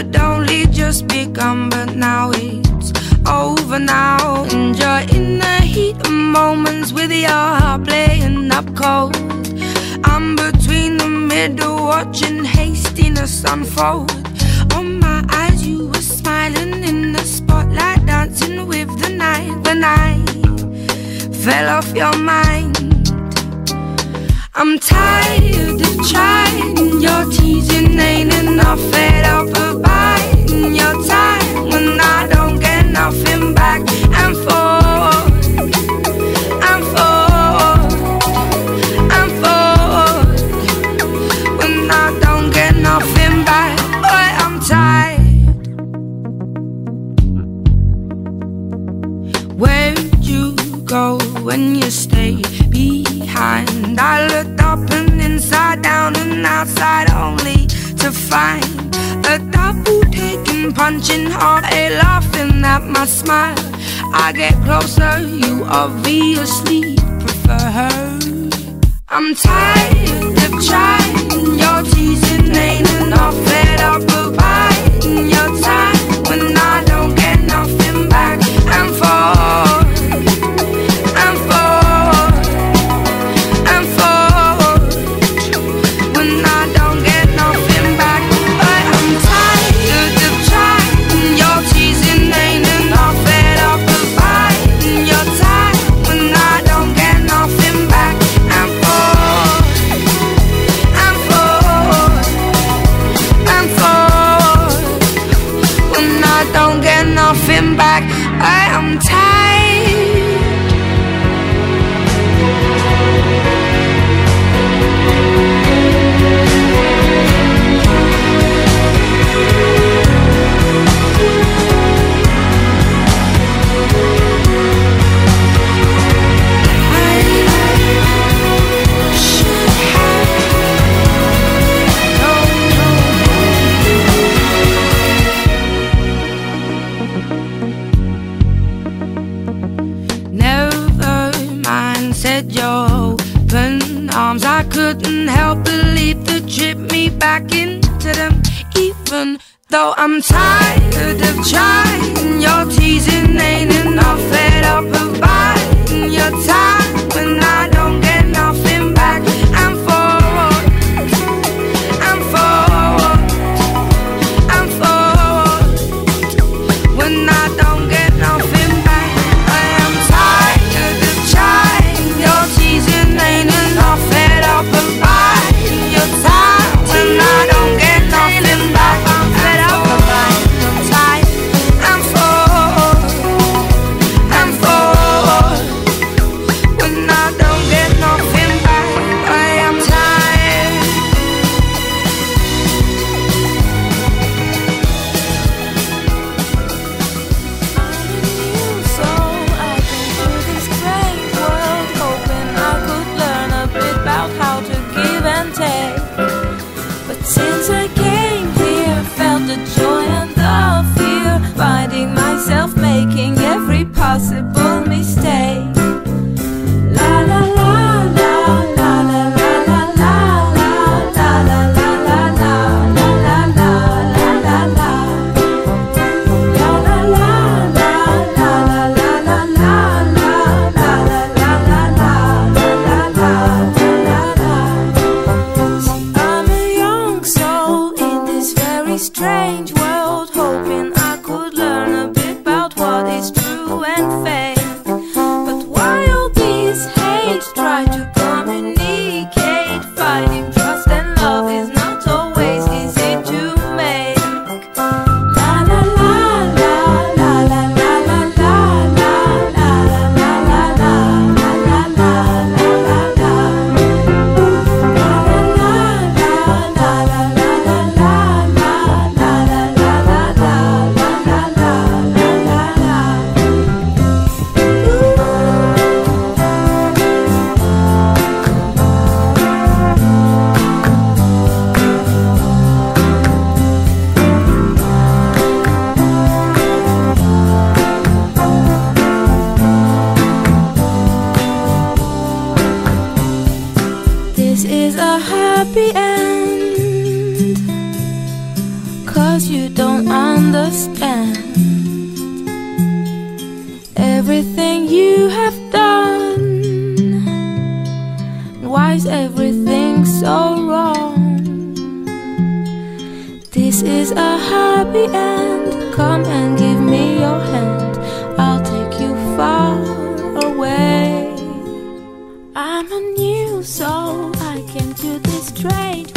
had only just begun, but now it's over now. And you're in the heat of moments with your heart playing up cold. I'm between the middle watching hastiness unfold. On my eyes you were smiling in the spotlight, dancing with the night. The night fell off your mind. I'm tired of trying, your teasing ain't enough. Fed up of biding your time when I don't get nothing back. And forward, and forward, and forward, when I don't get nothing back. Boy, I'm tired. Where'd you go when you stayed behind? I looked up and inside down and outside only to find a double taking, punching heart, a laughing at my smile. I get closer, you obviously prefer her. I'm tired of trying, your teasing ain't enough. Fed up of biding your time when I don't get nothing back. And forward, and forward, and forward, when I don't get nothing back. But I'm tired of trying, your teasing ain't enough. Fed up of biding your time when I don't get nothing back. And forward, and forward, and forward, when I don't get nothing back. I am tired. Said your open arms, I couldn't help believe to trip me back into them. Even though I'm tired of trying, your teasing ain't enough. Fed up of biding your time when I don't get nothing back. And forward, and forward, and forward, when I don't get nothing back. I am tired of trying, your teasing ain't enough. Fed up of biding your time when I don't get nothing back. I'm fed up of biding your time. And forward, and forward, when I don't get nothing back. I am tired. I'm in you, so I came through this great world, hoping I could learn a bit about how to give and take. But since I came here, felt the joy and the fear, finding myself making every possible mistake. La la la la la la la la la la la la la la la la la la la la. La la la la la la la la la la la la la la. See, I'm a young soul in this very strange world, hoping I could learn a bit about what is true and fake. But why all this hate? Try to communicate. Finding trust and love is not always easy to make. La la la la la la la la la la la la la la la la la la. La la la la la la la la la la la la la. 'cause you don't understand everything you have done. Why is everything so wrong? This is a happy end. Come and give me your hand, I'll take you far away. I'm a new soul, I came to this strange